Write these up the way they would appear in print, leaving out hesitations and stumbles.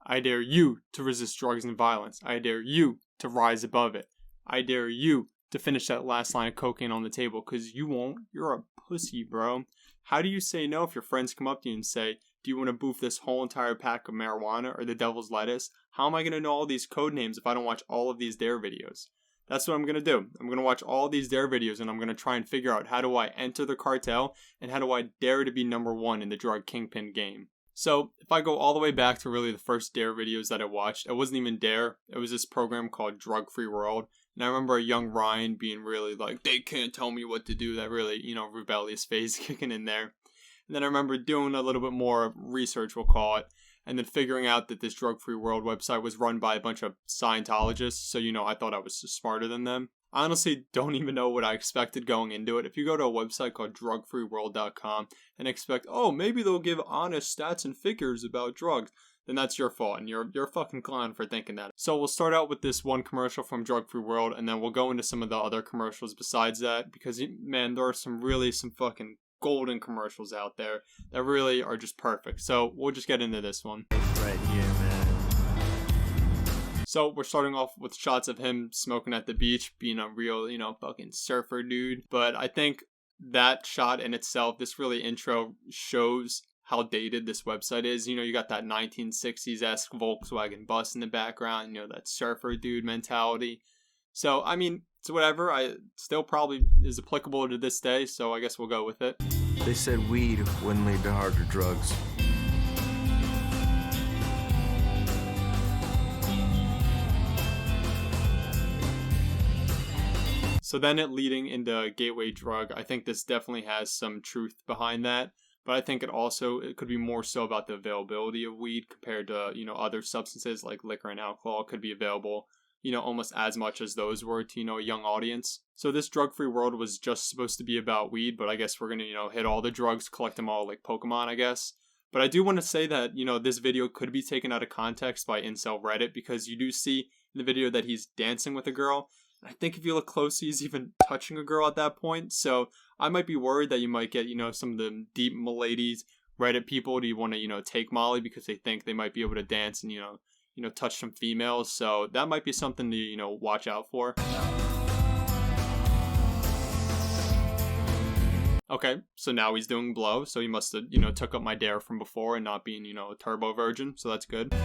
I dare you to resist drugs and violence. I dare you to rise above it. I dare you to finish that last line of cocaine on the table, because you won't. You're a pussy, bro. How do you say no if your friends come up to you and say, do you want to boof this whole entire pack of marijuana or the devil's lettuce? How am I going to know all these code names if I don't watch all of these D.A.R.E videos? That's what I'm going to do. I'm going to watch all these D.A.R.E videos, and I'm going to try and figure out how do I enter the cartel and how do I dare to be number one in the drug kingpin game. So if I go all the way back to really the first D.A.R.E videos that I watched, it wasn't even D.A.R.E. It was this program called Drug Free World. And I remember a young Ryan being really like, they can't tell me what to do. That really, rebellious phase kicking in there. And then I remember doing a little bit more research, we'll call it, and then figuring out that this Drug Free World website was run by a bunch of Scientologists. So, I thought I was smarter than them. I honestly don't even know what I expected going into it. If you go to a website called drugfreeworld.com and expect, oh, maybe they'll give honest stats and figures about drugs, then that's your fault, and you're a fucking clown for thinking that. So we'll start out with this one commercial from Drug Free World, and then we'll go into some of the other commercials besides that, because, man, there are some fucking golden commercials out there that really are just perfect. So we'll just get into this one. Right here, man. So we're starting off with shots of him smoking at the beach, being a real, fucking surfer dude. But I think that shot in itself, this really intro shows how dated this website is. You got that 1960s-esque Volkswagen bus in the background, that surfer dude mentality. So, I mean, it's whatever. I still probably is applicable to this day, so I guess we'll go with it. They said weed wouldn't lead to harder drugs. So then it leading into gateway drug, I think this definitely has some truth behind that. But I think it could be more so about the availability of weed compared to, other substances like liquor and alcohol could be available, almost as much as those were to, a young audience. So this drug-free world was just supposed to be about weed, but I guess we're going to, hit all the drugs, collect them all like Pokemon, I guess. But I do want to say that, this video could be taken out of context by Incel Reddit, because you do see in the video that he's dancing with a girl. I think if you look closely, he's even touching a girl at that point. So I might be worried that you might get, some of the deep miladies Reddit people to want to, take Molly because they think they might be able to dance and, touch some females. So that might be something to, watch out for. Okay, so now he's doing blow. So he must have, took up my D.A.R.E from before and not being, a turbo virgin. So that's good.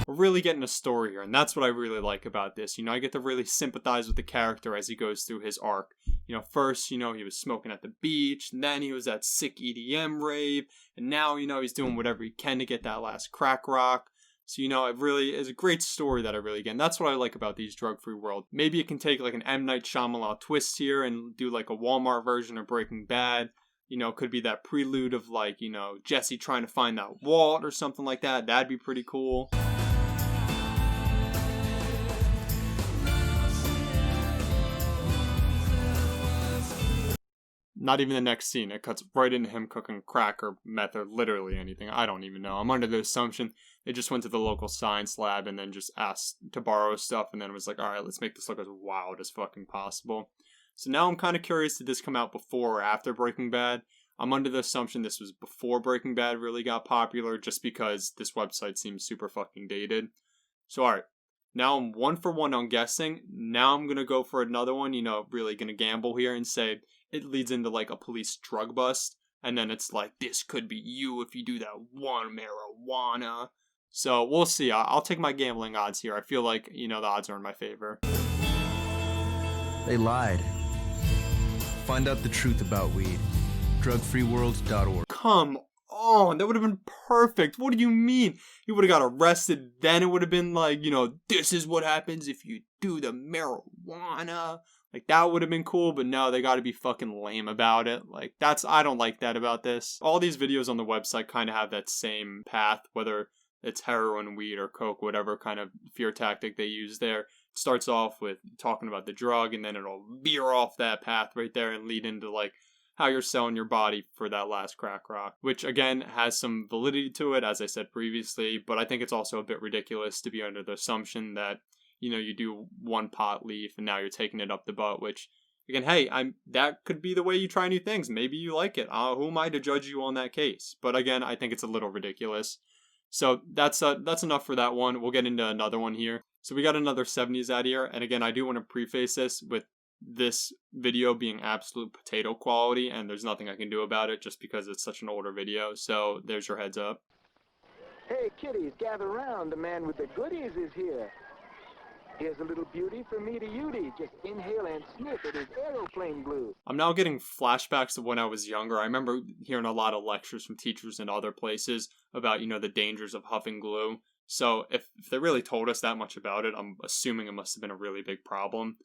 We're really getting a story here, and that's what I really like about this. I get to really sympathize with the character as he goes through his arc. First, he was smoking at the beach, and then he was at sick EDM rave, and now, he's doing whatever he can to get that last crack rock. So, it really is a great story that I really get, and that's what I like about these drug-free world. Maybe it can take like an M. Night Shyamalan twist here and do like a Walmart version of Breaking Bad. Could be that prelude of like, Jesse trying to find that Walt or something like that. That'd be pretty cool. Not even the next scene. It cuts right into him cooking crack or meth or literally anything. I don't even know. I'm under the assumption they just went to the local science lab and then just asked to borrow stuff, and then it was like, alright, let's make this look as wild as fucking possible. So now I'm kind of curious, did this come out before or after Breaking Bad? I'm under the assumption this was before Breaking Bad really got popular, just because this website seems super fucking dated. So alright. Now I'm 1 for 1 on guessing. Now I'm going to go for another one, really going to gamble here and say it leads into like a police drug bust. And then it's like, this could be you if you do that one marijuana. So we'll see. I'll take my gambling odds here. I feel like, the odds are in my favor. They lied. Find out the truth about weed. Drugfreeworld.org. Come on, that would have been perfect. What do you mean? He would have got arrested, then it would have been like, this is what happens if you do the marijuana. Like, that would have been cool, but no, they gotta be fucking lame about it. Like, I don't like that about this. All these videos on the website kind of have that same path, whether it's heroin, weed, or coke, whatever kind of fear tactic they use there. It starts off with talking about the drug, and then it'll veer off that path right there and lead into, like, how you're selling your body for that last crack rock, which again has some validity to it, as I said previously, but I think it's also a bit ridiculous to be under the assumption that, you do one pot leaf and now you're taking it up the butt, which, Again, hey, that could be the way you try new things. Maybe you like it. Who am I to judge you on that case? But again, I think it's a little ridiculous. So that's enough for that one. We'll get into another one here. So we got another 70s ad here. And again, I do want to preface this with this video being absolute potato quality, and there's nothing I can do about it just because it's such an older video. So there's your heads up. Hey, kiddies, gather round. The man with the goodies is here. Here's a little beauty from me to Udy. Just inhale and sniff. It is aeroplane glue. I'm now getting flashbacks of when I was younger. I remember hearing a lot of lectures from teachers in other places about, the dangers of huffing glue. So if they really told us that much about it, I'm assuming it must have been a really big problem.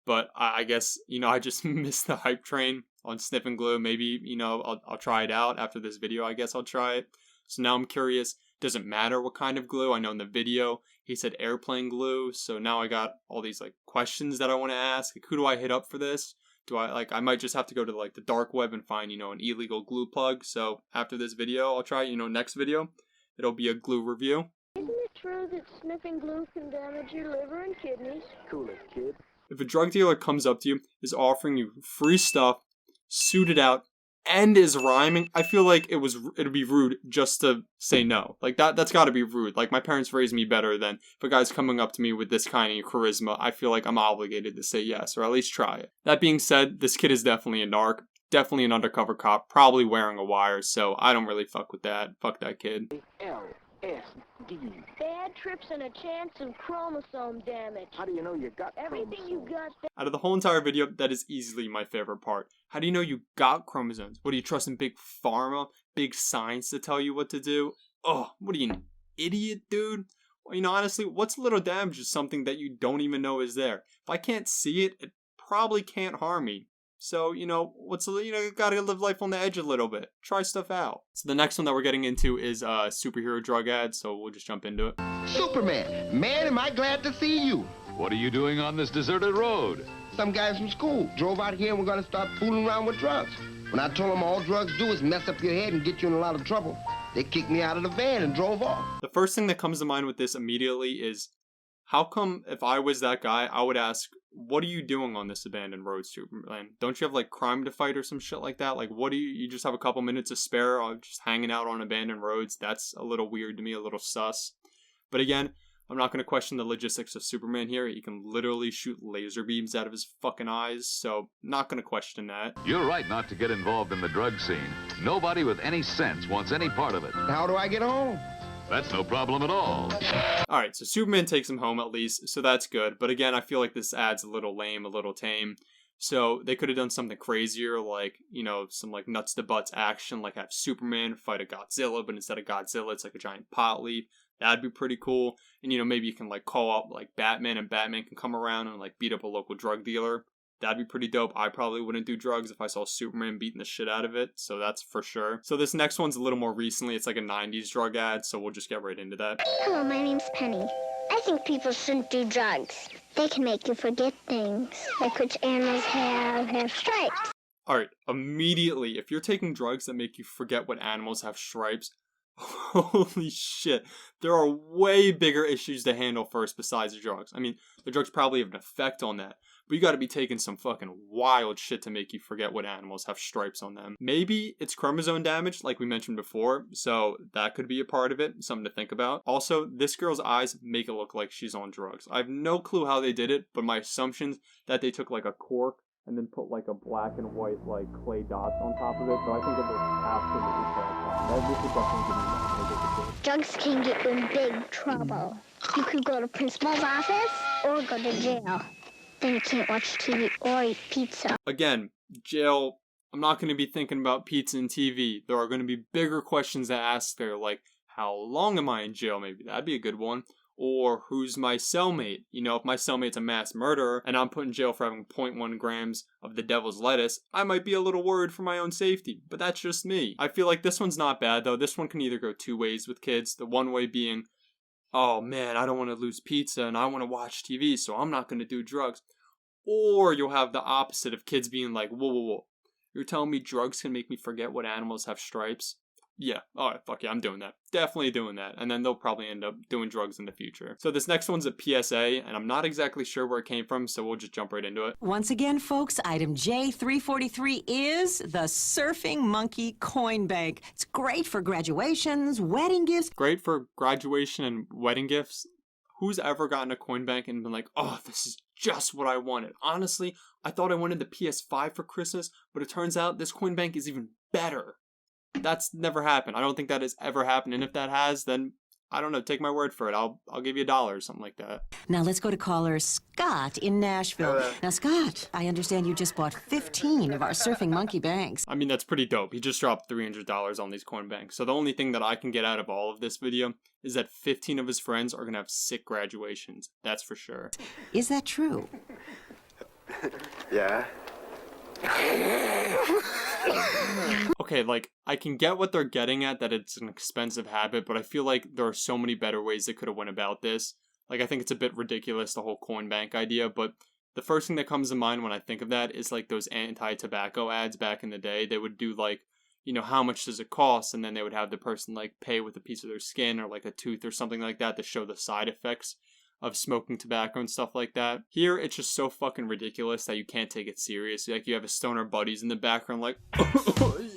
But I guess, I just missed the hype train on sniffing glue. Maybe, I'll try it out after this video. I guess I'll try it. So now I'm curious, does it matter what kind of glue? I know in the video he said airplane glue. So now I got all these questions that I want to ask. Who do I hit up for this? Do I might just have to go to the dark web and find, an illegal glue plug. So after this video, I'll try, next video, it'll be a glue review. Isn't it true that sniffing glue can damage your liver and kidneys? Cool it, kid. If a drug dealer comes up to you, is offering you free stuff, suited out, and is rhyming, I feel like it'd be rude just to say no. That's gotta be rude. My parents raised me better than if a guy's coming up to me with this kind of charisma, I feel like I'm obligated to say yes, or at least try it. That being said, this kid is definitely a narc, definitely an undercover cop, probably wearing a wire, so I don't really fuck with that. Fuck that kid. LSD. Bad trips and a chance of chromosome damage. How do you know you got Everything you got. Out of the whole entire video, that is easily my favorite part. How do you know you got chromosomes? What, do you trust in big pharma, big science to tell you what to do? Oh, what are you, an idiot, dude? Well, honestly, what's a little damage is something that you don't even know is there. If I can't see it, it probably can't harm me. So, you gotta live life on the edge a little bit. Try stuff out. So the next one that we're getting into is a superhero drug ad, so we'll just jump into it. Superman, man, am I glad to see you. What are you doing on this deserted road? Some guys from school drove out here and we're gonna start fooling around with drugs. When I told them all drugs do is mess up your head and get you in a lot of trouble, they kicked me out of the van and drove off. The first thing that comes to mind with this immediately is, how come if I was that guy, I would ask, what are you doing on this abandoned road, Superman? Don't you have crime to fight or some shit like that? What do you just have a couple minutes to spare just hanging out on abandoned roads? That's a little weird to me, a little sus. But again, I'm not going to question the logistics of Superman here. He can literally shoot laser beams out of his fucking eyes, so not going to question that. You're right not to get involved in the drug scene. Nobody with any sense wants any part of it. How do I get home? That's no problem at all. Alright, so Superman takes him home at least, so that's good. But again, I feel like this ad's a little lame, a little tame. So they could have done something crazier, some nuts to butts action, have Superman fight a Godzilla, but instead of Godzilla, it's a giant pot leaf. That'd be pretty cool. And maybe you can call up Batman, and Batman can come around and beat up a local drug dealer. That'd be pretty dope. I probably wouldn't do drugs if I saw Superman beating the shit out of it, so that's for sure. So this next one's a little more recently. It's a 90s drug ad, so we'll just get right into that. Hello, my name's Penny. I think people shouldn't do drugs. They can make you forget things, like which animals have stripes. Alright, immediately, if you're taking drugs that make you forget what animals have stripes, holy shit, there are way bigger issues to handle first besides the drugs. I mean, the drugs probably have an effect on that, but you gotta be taking some fucking wild shit to make you forget what animals have stripes on them. Maybe it's chromosome damage, like we mentioned before, so that could be a part of it, something to think about. Also, this girl's eyes make it look like she's on drugs. I have no clue how they did it, but my assumption's that they took a cork and then put a black and white clay dots on top of it, but I think it looks absolutely terrifying. This would definitely give me that. Drugs can get you in big trouble. You could go to principal's office or go to jail. Then you can't watch TV or eat pizza. Again, jail, I'm not going to be thinking about pizza and TV. There are going to be bigger questions to ask there, how long am I in jail? Maybe that'd be a good one. Or who's my cellmate? If my cellmate's a mass murderer and I'm put in jail for having 0.1 grams of the devil's lettuce, I might be a little worried for my own safety, but that's just me. I feel like this one's not bad though. This one can either go two ways with kids. The one way being, oh man, I don't want to lose pizza and I want to watch TV, so I'm not going to do drugs. Or you'll have the opposite of kids being whoa. You're telling me drugs can make me forget what animals have stripes? Yeah, alright, fuck yeah, I'm doing that. Definitely doing that. And then they'll probably end up doing drugs in the future. So this next one's a PSA, and I'm not exactly sure where it came from, so we'll just jump right into it. Once again, folks, item J343 is the Surfing Monkey Coin Bank. It's great for graduations, wedding gifts. Great for graduation and wedding gifts. Who's ever gotten a coin bank and been like, oh, this is just what I wanted? Honestly, I thought I wanted the PS5 for Christmas, but it turns out this coin bank is even better. That's never happened. I don't think that has ever happened. And if that has, then I don't know. Take my word for it. I'll give you $1 or something like that. Now let's go to caller Scott in Nashville. Now, Scott, I understand you just bought 15 of our Surfing Monkey banks. I mean, that's pretty dope. He just dropped $300 on these coin banks. So the only thing that I can get out of all of this video is that 15 of his friends are going to have sick graduations. That's for sure. Is that true? Yeah. Okay, like, I can get what they're getting at, that it's an expensive habit, but I feel like there are so many better ways they could have went about this. Like, I think it's a bit ridiculous, the whole coin bank idea, but the first thing that comes to mind when I think of that is, like, those anti-tobacco ads back in the day. They would do, like, you know, how much does it cost? And then they would have the person, like, pay with a piece of their skin or, like, a tooth or something like that to show the side effects of smoking tobacco and stuff like that. Here, it's just so fucking ridiculous that you can't take it serious. Like, you have a stoner buddies in the background like,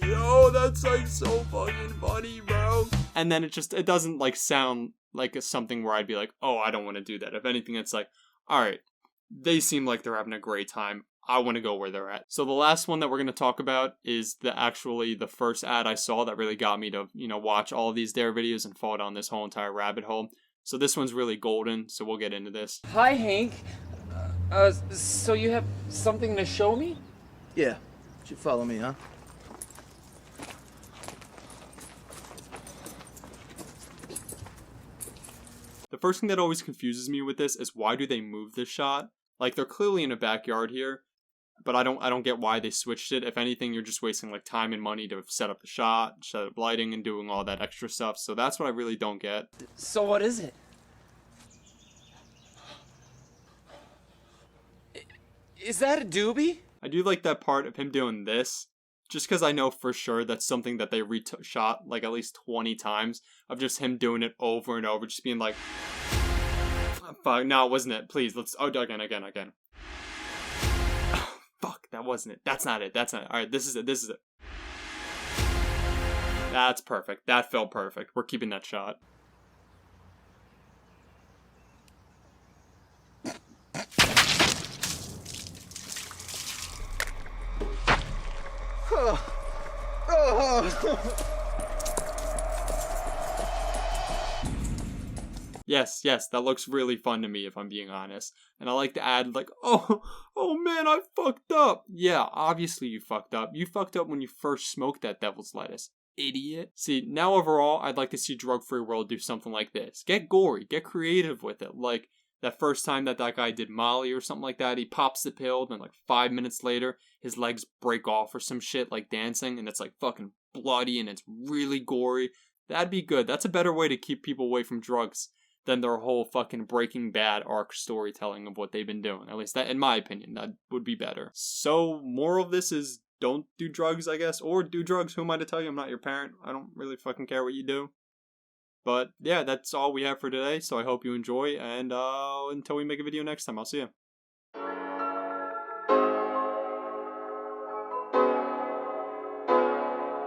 yo, that's like so fucking funny, bro. And then it doesn't like sound like something where I'd be like, oh, I don't want to do that. If anything, it's like, all right, they seem like they're having a great time. I want to go where they're at. So the last one that we're going to talk about is the first ad I saw that really got me to, you know, watch all of these D.A.R.E videos and fall down this whole entire rabbit hole. So this one's really golden, so we'll get into this. Hi, Hank. So you have something to show me? Yeah. You follow me, huh? The first thing that always confuses me with this is why do they move this shot? Like, they're clearly in a backyard here, but I don't get why they switched it. If anything, you're just wasting like time and money to set up the shot, set up lighting, and doing all that extra stuff. So that's what I really don't get. So what is it? Is that a doobie? I do like that part of him doing this, just because I know for sure that's something that they shot like at least 20 times, of just him doing it over and over, just being like, fuck, no, it wasn't it. Please, let's, oh, again. Oh, fuck, that wasn't it. That's not it. Alright, this is it. That's perfect. That felt perfect. We're keeping that shot. Yes, that looks really fun to me if I'm being honest. And I like to add like, oh man, I fucked up. Yeah, obviously you fucked up. You fucked up when you first smoked that devil's lettuce, idiot. See, now overall, I'd like to see Drug Free World do something like this. Get gory, get creative with it. Like that first time that guy did Molly or something like that, he pops the pill, then like 5 minutes later, his legs break off or some shit like dancing, and it's like fucking bloody and it's really gory. That'd be good. That's a better way to keep people away from drugs than their whole fucking Breaking Bad arc storytelling of what they've been doing. At least that, in my opinion, that would be better. So, moral of this is don't do drugs, I guess. Or do drugs. Who am I to tell you? I'm not your parent. I don't really fucking care what you do. But yeah, that's all we have for today. So I hope you enjoy. And until we make a video next time, I'll see you.